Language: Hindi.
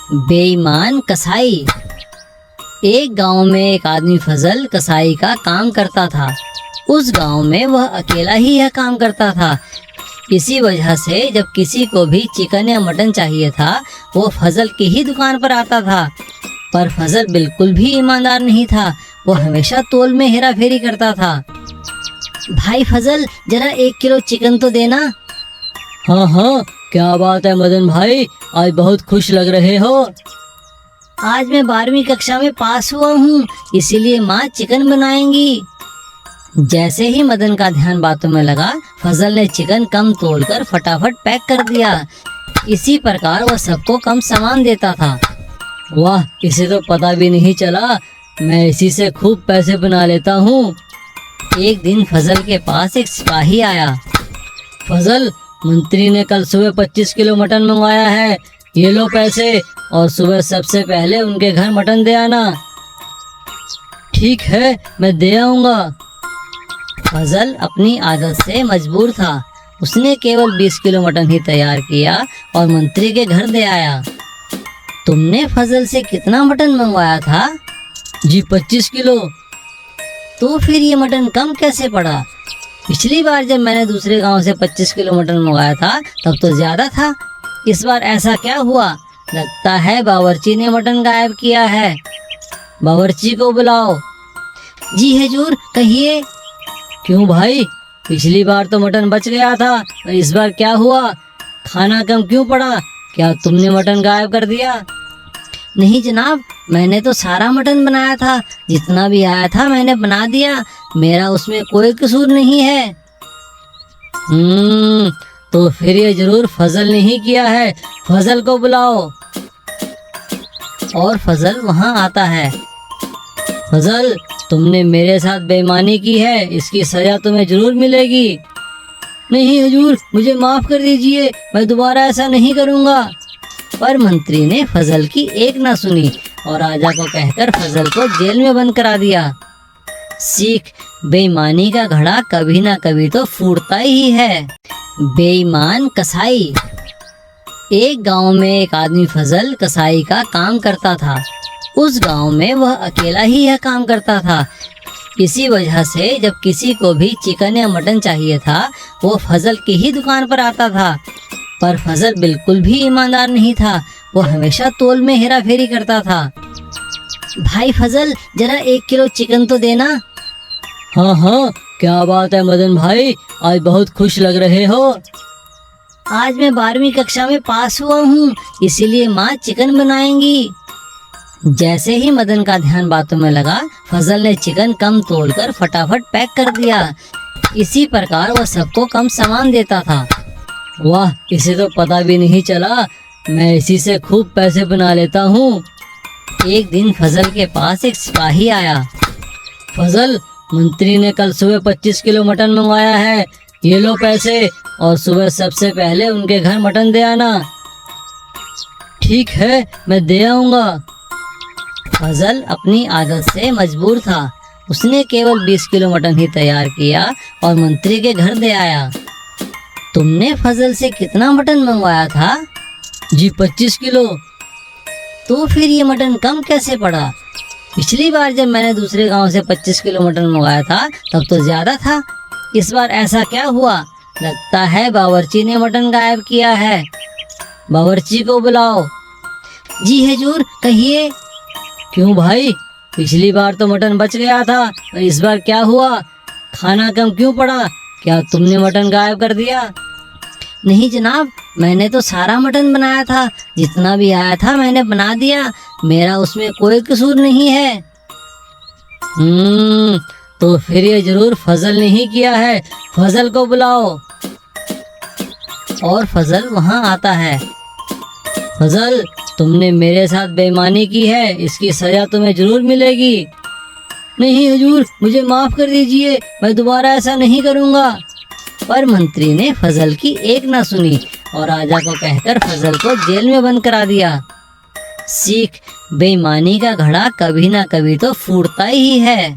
बेईमान कसाई। एक गांव में एक आदमी फजल कसाई का काम करता था। उस गांव में वह अकेला ही यह काम करता था। इसी वजह से जब किसी को भी चिकन या मटन चाहिए था वो फजल की ही दुकान पर आता था। पर फजल बिल्कुल भी ईमानदार नहीं था। वो हमेशा तोल में हेरा फेरी करता था। भाई फजल, जरा 1 किलो चिकन तो देना। हाँ हाँ, क्या बात है मदन भाई, आज बहुत खुश लग रहे हो। आज मैं 12वीं कक्षा में पास हुआ हूँ, इसीलिए माँ चिकन बनाएंगी। जैसे ही मदन का ध्यान बातों में लगा, फजल ने चिकन कम तोलकर फटाफट पैक कर दिया। इसी प्रकार वह सबको कम सामान देता था। वाह, इसे तो पता भी नहीं चला, मैं इसी से खूब पैसे बना लेता हूँ। एक दिन फजल के पास एक सिपाही आया। फजल, मंत्री ने कल सुबह 25 किलो मटन मंगवाया है, ये लो पैसे, और सुबह सबसे पहले उनके घर मटन दे आना। ठीक है, मैं दे आऊँगा। फजल अपनी आदत से मजबूर था। उसने केवल 20 किलो मटन ही तैयार किया और मंत्री के घर दे आया। तुमने फजल से कितना मटन मंगवाया था? जी 25 किलो। तो फिर ये मटन कम कैसे पड़ा? पिछली बार जब मैंने दूसरे गांव से 25 किलो मटन मंगवाया था तब तो ज्यादा था। इस बार ऐसा क्या हुआ? लगता है बावर्ची ने मटन गायब किया है। बावर्ची को बुलाओ। जी हुजूर, कहिए। क्यों भाई, पिछली बार तो मटन बच गया था, और इस बार क्या हुआ? खाना कम क्यों पड़ा? क्या तुमने मटन गायब कर दिया? नहीं जनाब, मैंने तो सारा मटन बनाया था। जितना भी आया था मैंने बना दिया। मेरा उसमें कोई कसूर नहीं है। तो फिर ये जरूर फजल ने ही किया है। फजल को बुलाओ। और फजल वहाँ आता है। फजल, तुमने मेरे साथ बेईमानी की है, इसकी सजा तुम्हें जरूर मिलेगी। नहीं हुजूर, मुझे माफ कर दीजिए, मैं दोबारा ऐसा नहीं करूँगा। पर मंत्री ने फजल की एक ना सुनी और राजा को कहकर फजल को जेल में बंद करा दिया। सीख, बेईमानी का घड़ा कभी ना कभी तो फूटता ही है। बेईमान कसाई। एक गांव में एक आदमी फजल कसाई का काम करता था। उस गांव में वह अकेला ही यह काम करता था। इसी वजह से जब किसी को भी चिकन या मटन चाहिए था वो फजल की ही दुकान पर आता था। पर फजल बिल्कुल भी ईमानदार नहीं था। वो हमेशा तोल में हेरा फेरी करता था। भाई फजल, जरा 1 किलो चिकन तो देना। हाँ हाँ, क्या बात है मदन भाई, आज बहुत खुश लग रहे हो। आज मैं 12वीं कक्षा में पास हुआ हूँ, इसीलिए माँ चिकन बनाएंगी। जैसे ही मदन का ध्यान बातों में लगा, फजल ने चिकन कम तोलकर फटाफट पैक कर दिया। इसी प्रकार वह सबको कम सामान देता था। वाह, इसे तो पता भी नहीं चला, मैं इसी से खूब पैसे बना लेता हूँ। एक दिन फजल के पास एक सिपाही आया। फजल, मंत्री ने कल सुबह 25 किलो मटन मंगवाया है, ये लो पैसे, और सुबह सबसे पहले उनके घर मटन दे आना। ठीक है, मैं दे आऊँगा। फजल अपनी आदत से मजबूर था। उसने केवल 20 किलो मटन ही तैयार किया और मंत्री के घर दे आया। तुमने फजल से कितना मटन मंगवाया था? जी 25 किलो। तो फिर ये मटन कम कैसे पड़ा? पिछली बार जब मैंने दूसरे गांव से 25 किलो मटन मंगवाया था तब तो ज्यादा था। इस बार ऐसा क्या हुआ? लगता है बावर्ची ने मटन गायब किया है। बावर्ची को बुलाओ। जी हुजूर, कहिए। क्यों भाई, पिछली बार तो मटन बच गया था, और इस बार क्या हुआ? खाना कम क्यों पड़ा? क्या तुमने मटन गायब कर दिया? नहीं जनाब, मैंने तो सारा मटन बनाया था। जितना भी आया था मैंने बना दिया। मेरा उसमें कोई कसूर नहीं है। तो फिर ये जरूर फजल ने ही किया है। फजल को बुलाओ। और फजल वहाँ आता है। फजल, तुमने मेरे साथ बेईमानी की है, इसकी सजा तुम्हें जरूर मिलेगी। नहीं हुजूर, मुझे माफ कर दीजिए, मैं दोबारा ऐसा नहीं करूँगा। पर मंत्री ने फजल की एक ना सुनी और राजा को कहकर फजल को जेल में बंद करा दिया। सीख, बेईमानी का घड़ा कभी ना कभी तो फूटता ही है।